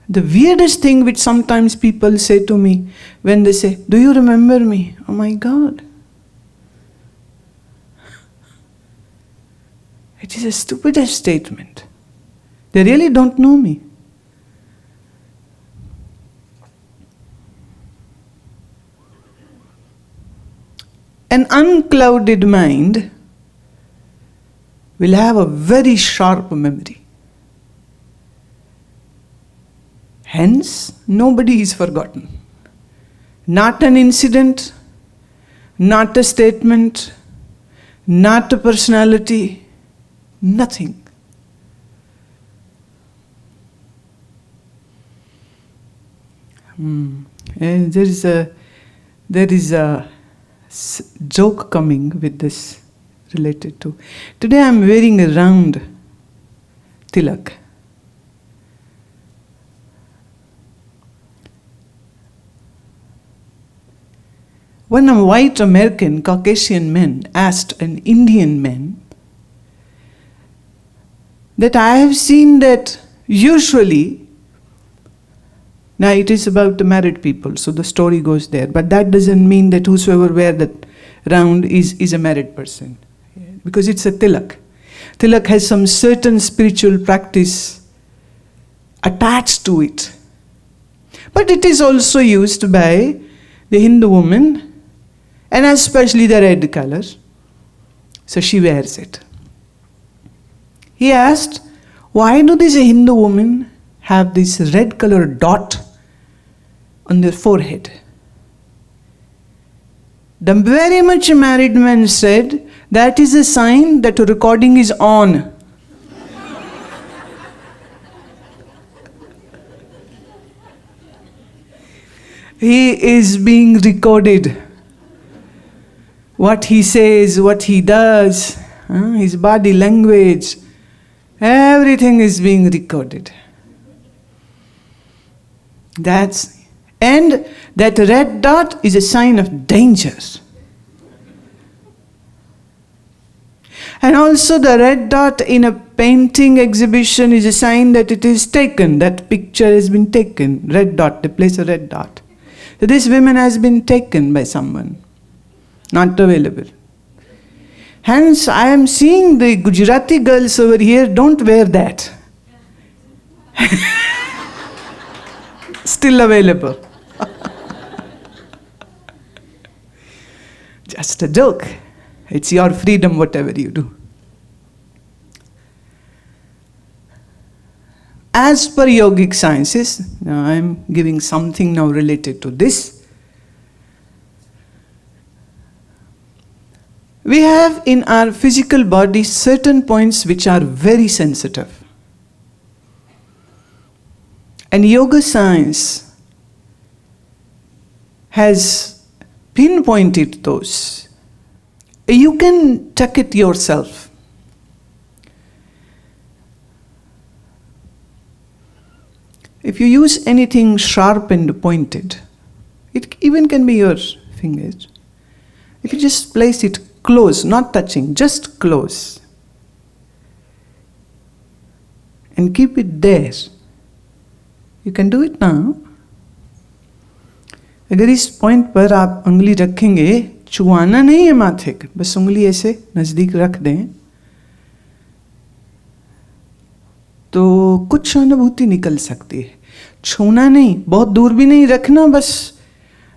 The weirdest thing which sometimes people say to me when they say, "Do you remember me?" Oh my God. It is the stupidest statement. They really don't know me. An unclouded mind will have a very sharp memory. Hence, nobody is forgotten. Not an incident, not a statement, not a personality, nothing. There is a joke coming with this related to. Today I am wearing a round tilak. When a white American Caucasian man asked an Indian man that I have seen that usually, now it is about the married people, so the story goes there, but that doesn't mean that whosoever wear that round is a married person, because it's a tilak. Tilak has some certain spiritual practice attached to it. But it is also used by the Hindu woman, and especially the red color. So she wears it. He asked, why do these Hindu women have this red color dot on their forehead? The very much married man said, that is a sign that a recording is on. He is being recorded. What he says, what he does, his body language, everything is being recorded. And that red dot is a sign of danger. And also the red dot in a painting exhibition is a sign that it is taken, that picture has been taken. Red dot, they place a red dot. So this woman has been taken by someone, not available. Hence, I am seeing the Gujarati girls over here, don't wear that. Still available. Just a joke. It's your freedom, whatever you do. As per yogic sciences, now I am giving something now related to this. We have in our physical body certain points which are very sensitive. And yoga science has pinpointed those. You can check it yourself. If you use anything sharp and pointed, it even can be your fingers. If you just place it close, not touching, just close, and keep it there. You can do it now. अगर इस point पर आप उंगली रखेंगे, छुआना नहीं है माथे को, बस उंगली ऐसे नजदीक रख दें, तो कुछ अनुभूति निकल सकती है. छूना नहीं, बहुत दूर भी नहीं रखना, बस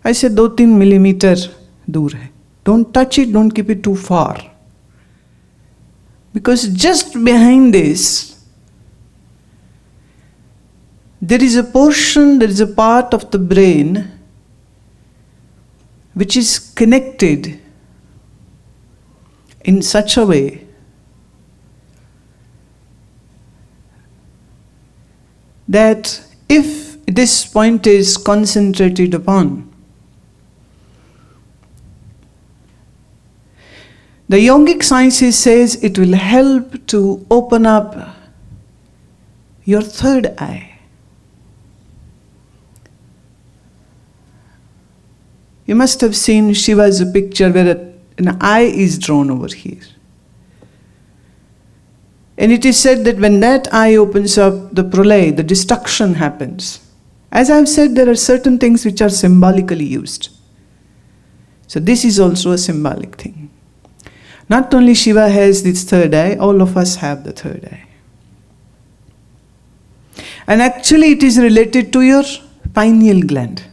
ऐसे 2-3 मिलीमीटर दूर है. Don't touch it, don't keep it too far. Because just behind this, there is a portion, there is a part of the brain which is connected in such a way that if this point is concentrated upon, the yogic sciences says it will help to open up your third eye. You must have seen Shiva's picture where an eye is drawn over here. And it is said that when that eye opens up, the pralay, the destruction happens. As I've said, there are certain things which are symbolically used. So this is also a symbolic thing. Not only Shiva has this third eye, all of us have the third eye. And actually it is related to your pineal gland.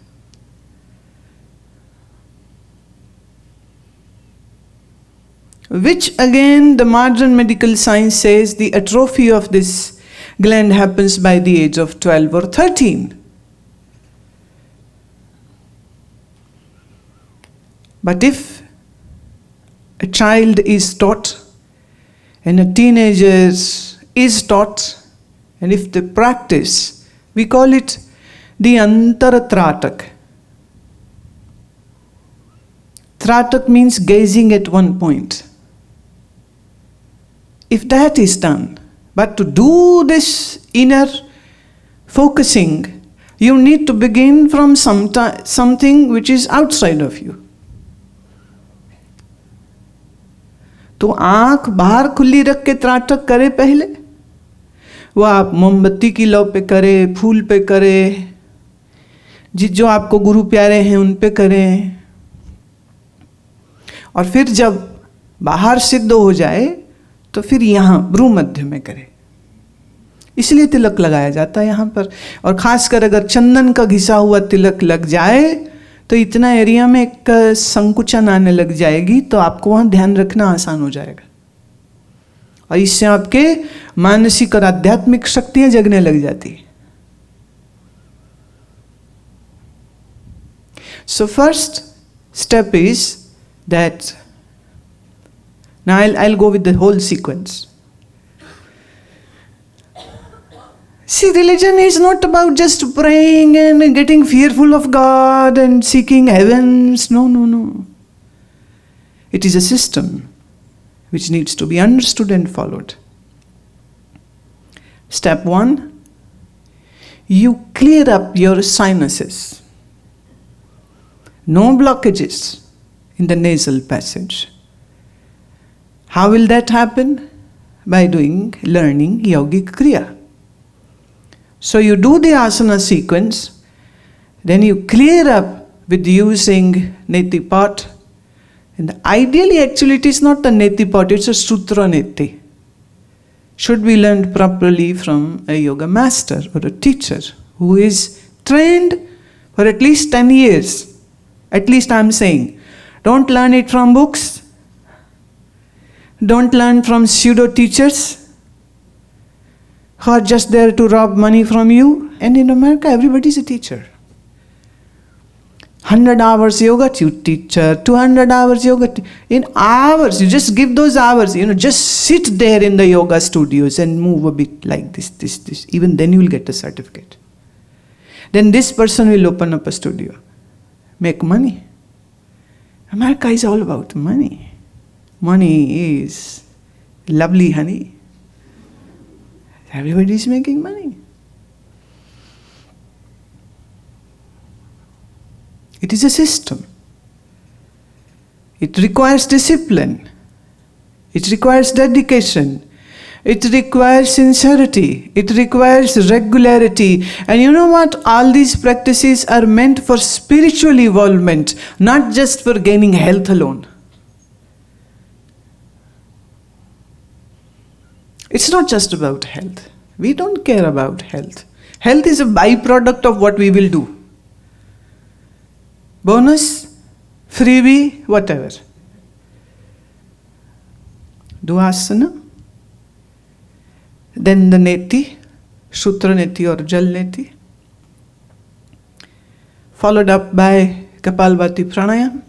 Which again, the modern medical science says the atrophy of this gland happens by the age of 12 or 13. But if a child is taught and a teenager is taught, and if they practice, we call it the Antara Tratak. Tratak means gazing at one point. If that is done, but to do this inner focusing, you need to begin from something which is outside of you. तो आंख बाहर खुली रख के त्राटक करे पहले, वो आप मोमबत्ती की लौ पे करे, फूल पे करे, जो आपको गुरु प्यारे हैं उन पे करें, और फिर जब बाहर सिद्ध हो जाए तो फिर यहाँ भ्रू मध्य में करें. इसलिए तिलक लगाया जाता है यहाँ पर. और खासकर अगर चंदन का घिसा हुआ तिलक लग जाए तो इतना एरिया में एक संकुचन आने लग जाएगी, तो आपको वहाँ ध्यान रखना आसान हो जाएगा. और इससे आपके मानसिक और आध्यात्मिक शक्तियां जगने लग जाती है. So first step is that, now I'll go with the whole sequence. See, religion is not about just praying and getting fearful of God and seeking heavens. No. It is a system which needs to be understood and followed. Step 1, you clear up your sinuses. No blockages in the nasal passage. How will that happen? By learning yogic kriya. So you do the asana sequence, then you clear up with using neti pot. And ideally, actually, it is not a neti pot, it's a sutra neti. Should be learned properly from a yoga master or a teacher who is trained for at least 10 years. At least I'm saying. Don't learn it from books. Don't learn from pseudo teachers who are just there to rob money from you. And in America, everybody is a teacher. 100 hours yoga teacher, 200 hours yoga in hours. You just give those hours, just sit there in the yoga studios and move a bit like this. Even then you will get a certificate. Then this person will open up a studio, make money. America is all about money. Money is lovely, honey. Everybody is making money. It is a system. It requires discipline. It requires dedication. It requires sincerity. It requires regularity. And you know what? All these practices are meant for spiritual evolvement, not just for gaining health alone. It's not just about health. We don't care about health. Health is a byproduct of what we will do. Bonus, freebie, whatever. Do asana. Then the neti, sutra neti or jal neti. Followed up by Kapalbhati pranayam.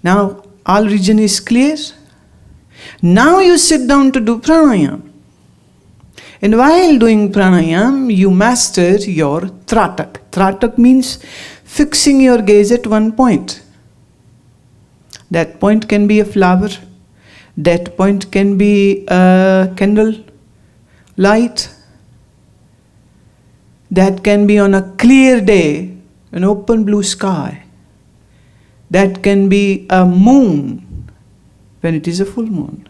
Now all region is clear. Now you sit down to do pranayam. And while doing pranayam, you master your tratak. Tratak means fixing your gaze at one point. That point can be a flower. That point can be a candle light. That can be on a clear day, an open blue sky. That can be a moon when it is a full moon.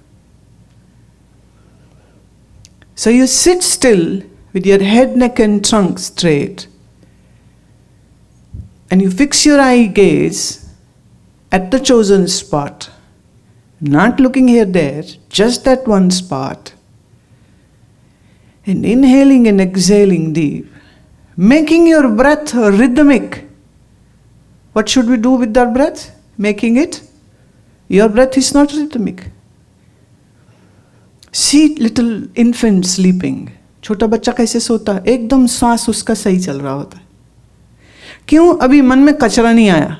So you sit still with your head, neck and trunk straight, and you fix your eye gaze at the chosen spot, not looking here, there, just that one spot, and inhaling and exhaling deep, making your breath rhythmic. What should we do with our breath? Making it. Your breath is not rhythmic. See little infant sleeping. छोटा बच्चा कैसे सोता है? एकदम सांस उसका सही चल रहा होता है. क्यों? अभी मन में कचरा नहीं आया,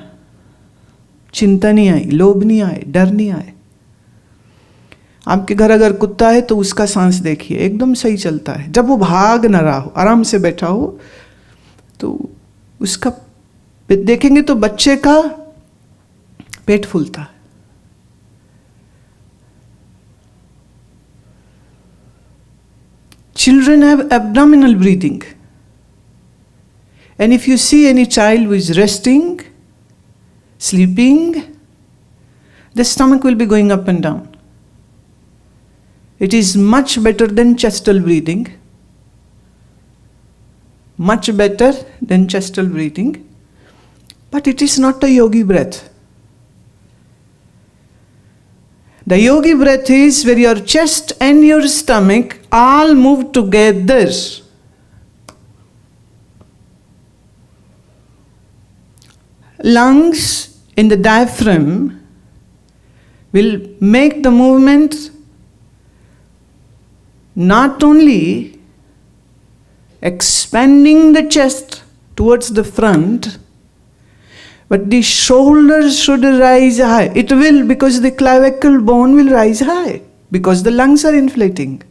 चिंता नहीं आई, लोभ नहीं आए, डर नहीं आए. आपके घर अगर कुत्ता है तो उसका सांस देखिए, एकदम सही चलता है. जब वो भाग ना रहा हो, आराम से बैठा हो, तो उसका देखेंगे तो बच्चे का पेट फूलता है. Children have abdominal breathing. And if you see any child who is resting, sleeping, the stomach will be going up and down. It is much better than chestal breathing. Much better than chestal breathing. But it is not a yogi breath. The yogi breath is where your chest and your stomach all move together. Lungs in the diaphragm will make the movement not only expanding the chest towards the front, but the shoulders should rise high. It will, because the clavicle bone will rise high, because the lungs are inflating.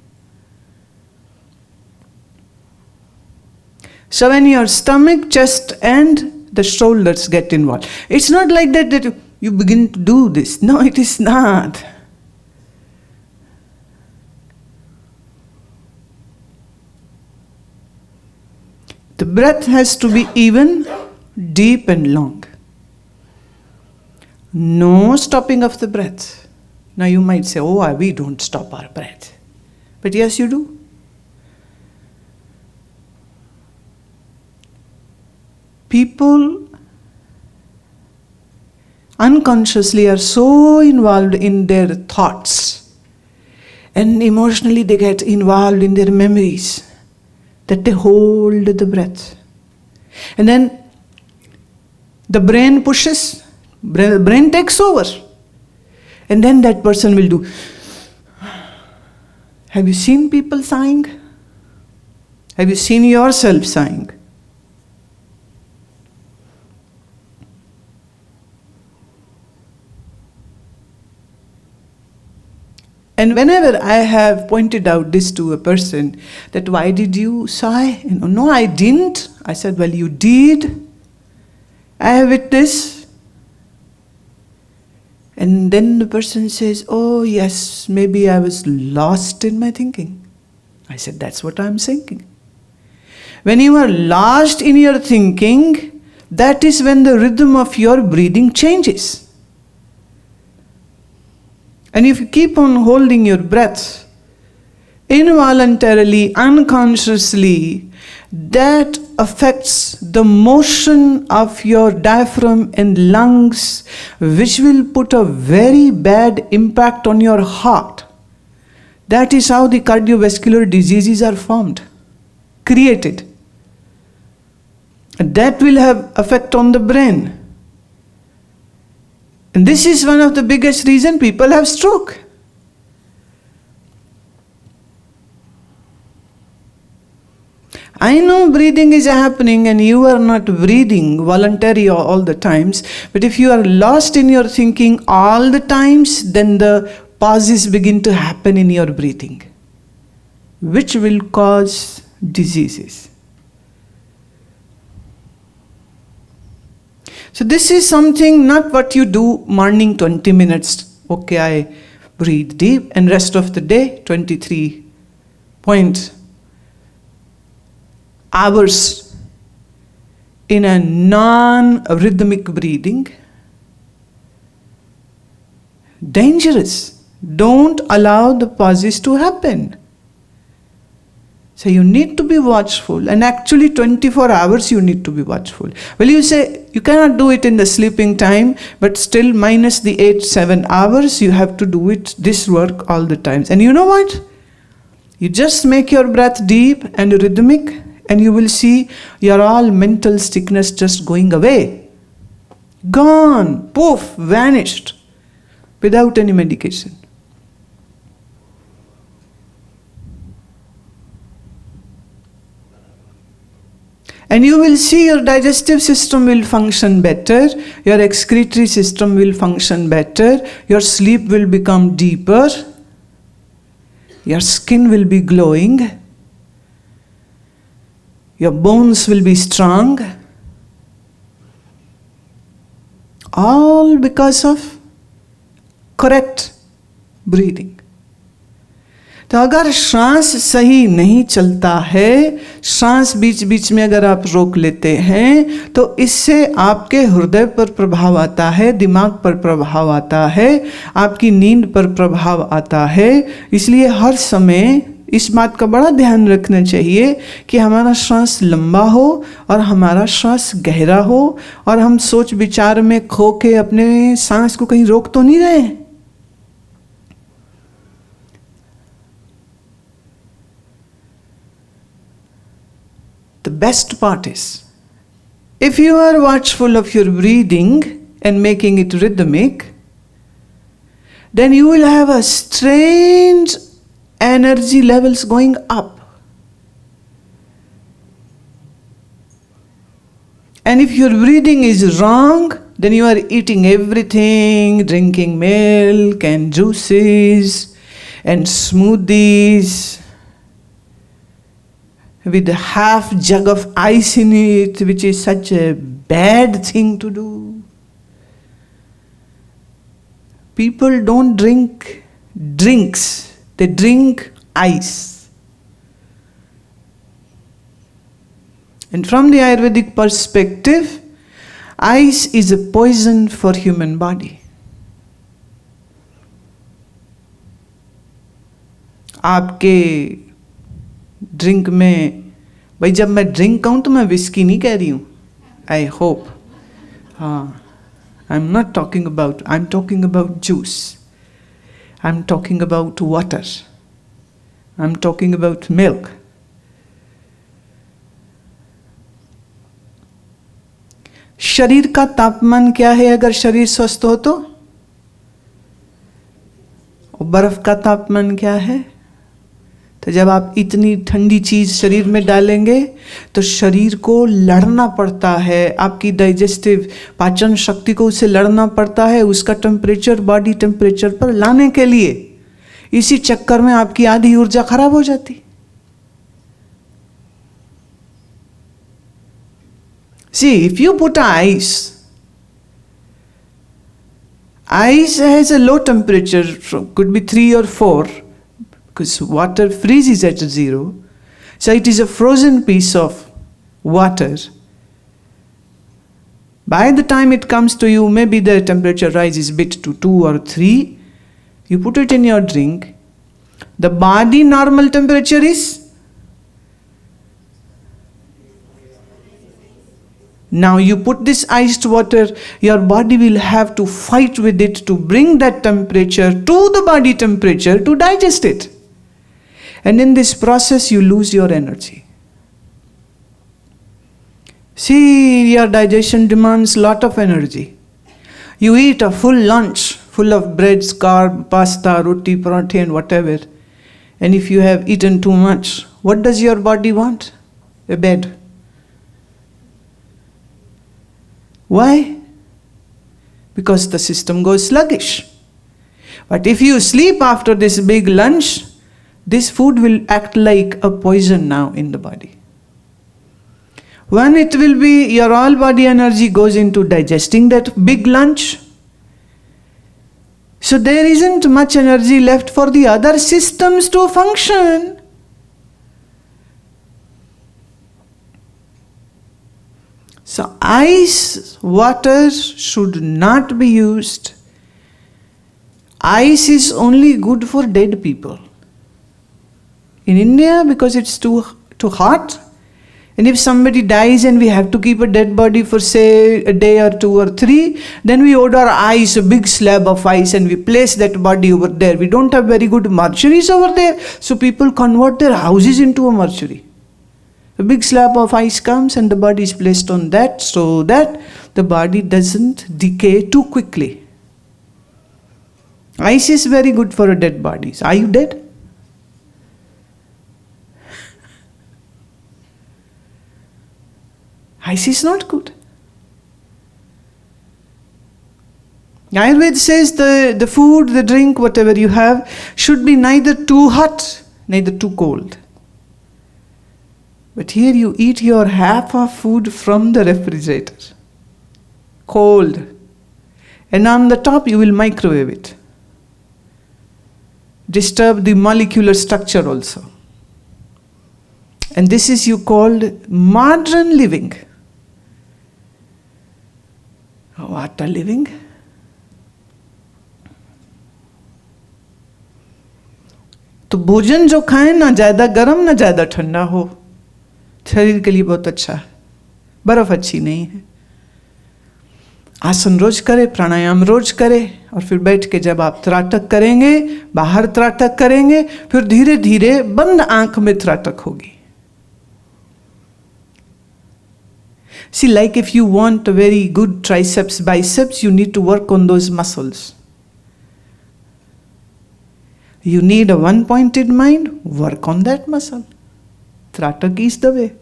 So when your stomach, chest and the shoulders get involved, it's not like that you begin to do this. No, it is not. The breath has to be even, deep and long. No stopping of the breath. Now you might say, oh, we don't stop our breath. But yes, you do. People unconsciously are so involved in their thoughts, and emotionally they get involved in their memories, that they hold the breath. And then the brain pushes, brain takes over. And then that person will do. Have you seen people sighing? Have you seen yourself sighing? And whenever I have pointed out this to a person, that why did you sigh? No, I didn't. I said, well, you did. I have witnessed. And then the person says, oh yes, maybe I was lost in my thinking. I said, that's what I'm thinking. When you are lost in your thinking, that is when the rhythm of your breathing changes. And if you keep on holding your breath, involuntarily, unconsciously, that affects the motion of your diaphragm and lungs, which will put a very bad impact on your heart. That is how the cardiovascular diseases are formed, created. And that will have effect on the brain. And this is one of the biggest reasons people have stroke. I know breathing is happening and you are not breathing voluntary all the times, but if you are lost in your thinking all the times, then the pauses begin to happen in your breathing, which will cause diseases. So this is something, not what you do morning 20 minutes. Okay, I breathe deep, and rest of the day 23 hours in a non-rhythmic breathing. Dangerous. Don't allow the pauses to happen. So you need to be watchful, and actually 24 hours you need to be watchful. Well, you say you cannot do it in the sleeping time, but still minus the 7 hours, you have to do it, this work all the times. And you know what? You just make your breath deep and rhythmic, and you will see your all mental sickness just going away. Gone, poof, vanished, without any medication. And you will see your digestive system will function better, your excretory system will function better, your sleep will become deeper, your skin will be glowing, your bones will be strong, all because of correct breathing. तो अगर श्वास सही नहीं चलता है, श्वास बीच बीच में अगर आप रोक लेते हैं, तो इससे आपके हृदय पर प्रभाव आता है, दिमाग पर प्रभाव आता है, आपकी नींद पर प्रभाव आता है. इसलिए हर समय इस बात का बड़ा ध्यान रखना चाहिए कि हमारा श्वास लंबा हो और हमारा श्वास गहरा हो, और हम सोच विचार में खो के अपने सांस को कहीं रोक तो नहीं रहे. The best part is, if you are watchful of your breathing and making it rhythmic, then you will have a strange energy levels going up. And if your breathing is wrong, then you are eating everything, drinking milk and juices and smoothies with a half jug of ice in it, which is such a bad thing to do. People don't drink drinks, they drink ice. And from the Ayurvedic perspective, ice is a poison for human body. आपके drink में, भाई जब मैं drink कहूँ तो मैं whisky नहीं कह रही हूँ, आई होप. हाँ, I am not talking about, I am talking about juice, I am talking about water, I am talking about milk. शरीर का तापमान क्या है अगर शरीर स्वस्थ हो तो? और बर्फ का तापमान क्या है? तो जब आप इतनी ठंडी चीज शरीर में डालेंगे तो शरीर को लड़ना पड़ता है, आपकी डाइजेस्टिव पाचन शक्ति को उससे लड़ना पड़ता है, उसका टेम्परेचर बॉडी टेम्परेचर पर लाने के लिए. इसी चक्कर में आपकी आधी ऊर्जा खराब हो जाती. See, if you put ice has a low temperature, could be 3 or 4, because water freezes at 0. So it is a frozen piece of water. By the time it comes to you, maybe the temperature rises a bit to 2 or 3. You put it in your drink. The body normal temperature is? Now you put this iced water, your body will have to fight with it to bring that temperature to the body temperature to digest it. And in this process you lose your energy. See, your digestion demands lot of energy. You eat a full lunch full of breads, carb, pasta, roti, parathe and whatever. And if you have eaten too much, what does your body want? A bed. Why? Because the system goes sluggish. But if you sleep after this big lunch, this food will act like a poison now in the body. When it will be, your all body energy goes into digesting that big lunch. So there isn't much energy left for the other systems to function. So ice water should not be used. Ice is only good for dead people. In India, because it's too too hot. And if somebody dies and we have to keep a dead body for say a day or 2 or 3, then we order ice, a big slab of ice, and we place that body over there. We don't have very good mortuaries over there, so people convert their houses into a mortuary. A big slab of ice comes and the body is placed on that so that the body doesn't decay too quickly. Ice is very good for a dead body. Are you dead? Ice is not good. Ayurveda says the food, the drink, whatever you have, should be neither too hot, neither too cold. But here you eat your half of food from the refrigerator, cold. And on the top you will microwave it. Disturb the molecular structure also. And this is you called modern living. What a living? तो भोजन जो खाएं ना ज़्यादा गर्म ना ज़्यादा ठंडा हो, शरीर के लिए बहुत अच्छा है. बर्फ अच्छी नहीं है. आसन रोज करे, प्राणायाम रोज करे, और फिर बैठ के जब आप त्राटक करेंगे, बाहर त्राटक करेंगे, फिर धीरे धीरे बंद आंख में त्राटक होगी. See, like if you want a very good triceps, biceps, you need to work on those muscles. You need a one-pointed mind, work on that muscle. Tratak is the way.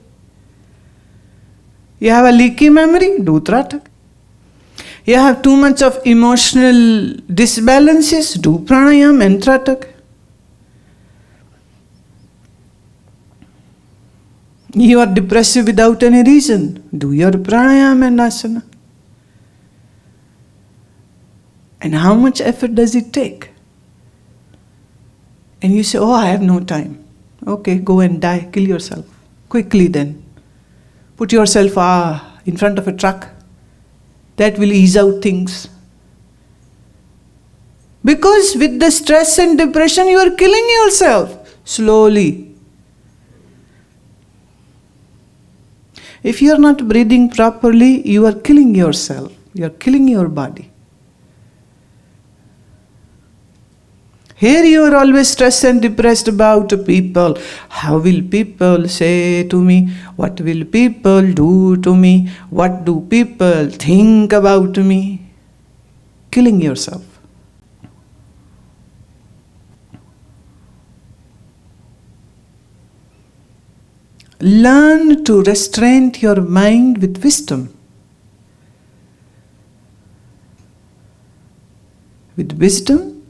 You have a leaky memory, do Tratak. You have too much of emotional disbalances, do pranayam and Tratak. You are depressive without any reason, do your pranayam and asana. And how much effort does it take? And you say, oh, I have no time. Okay, go and die, kill yourself. Quickly then. Put yourself in front of a truck. That will ease out things. Because with the stress and depression, you are killing yourself slowly. If you are not breathing properly, you are killing yourself. You are killing your body. Here you are always stressed and depressed about people. How will people say to me? What will people do to me? What do people think about me? Killing yourself. Learn to restrain your mind with wisdom. With wisdom,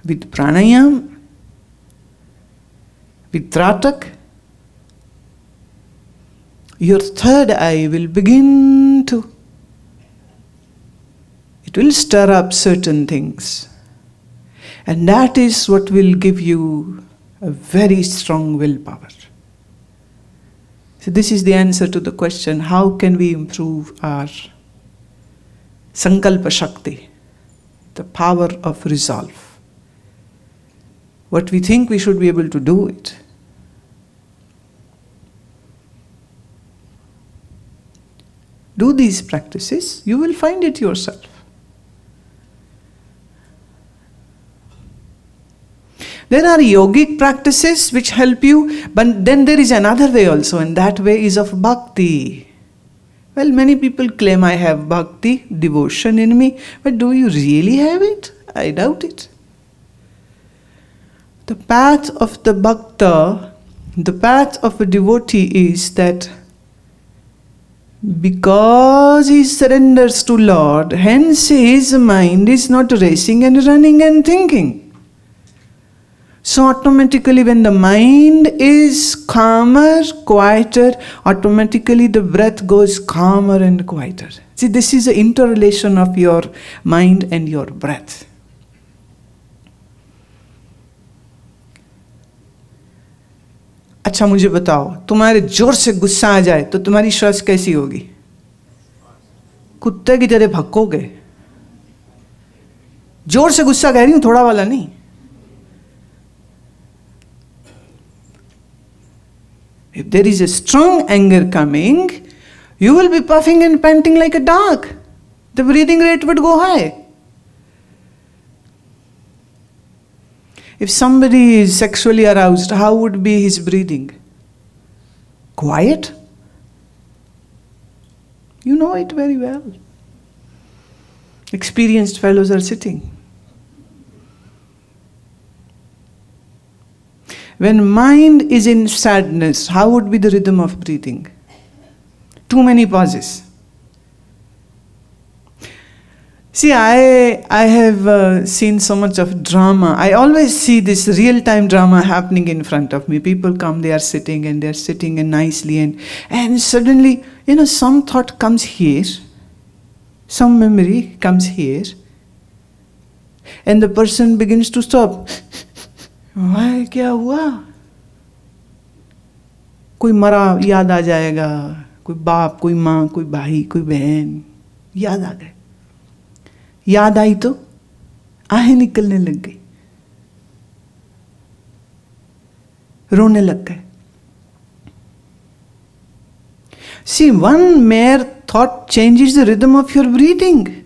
with pranayam, with tratak, your third eye will begin to, it will stir up certain things. And that is what will give you a very strong willpower. So this is the answer to the question, how can we improve our sankalpa shakti, the power of resolve. What we think, we should be able to do it. Do these practices, you will find it yourself. There are yogic practices which help you, but then there is another way also, and that way is of bhakti. Well, many people claim I have bhakti, devotion in me, but do you really have it? I doubt it. The path of the bhakta, the path of a devotee is that because he surrenders to Lord, hence his mind is not racing and running and thinking. So automatically when the mind is calmer, quieter, automatically the breath goes calmer and quieter. See, this is the interrelation of your mind and your breath. अच्छा मुझे बताओ, तुम्हारे जोर से गुस्सा आ जाए तो तुम्हारी श्वास कैसी होगी? कुत्ते की तरह भक्कोगे. जोर से गुस्सा कह रही हूं, थोड़ा वाला नहीं. If there is a strong anger coming, you will be puffing and panting like a dog. The breathing rate would go high. If somebody is sexually aroused, how would be his breathing? Quiet? You know it very well. Experienced fellows are sitting. When mind is in sadness, how would be the rhythm of breathing? Too many pauses. See, I have seen so much of drama. I always see this real-time drama happening in front of me. People come, they are sitting and nicely and suddenly, some thought comes here, some memory comes here, and the person begins to stop. Why, क्या हुआ? कोई मरा याद आ जाएगा, कोई बाप, कोई माँ, कोई भाई, कोई बहन, याद आ गए. याद आई तो आहें निकलने लग गई, रोने लग गए. See, one mere thought changes the rhythm of your breathing.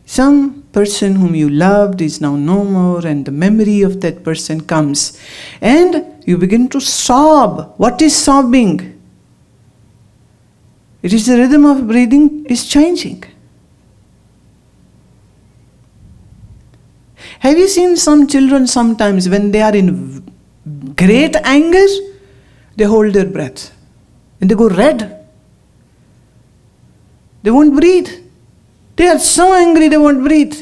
Some person whom you loved is now no more, and the memory of that person comes, and you begin to sob. What is sobbing? It is the rhythm of breathing is changing. Have you seen some children sometimes when they are in great anger, they hold their breath and they go red. They won't breathe. They are so angry they won't breathe.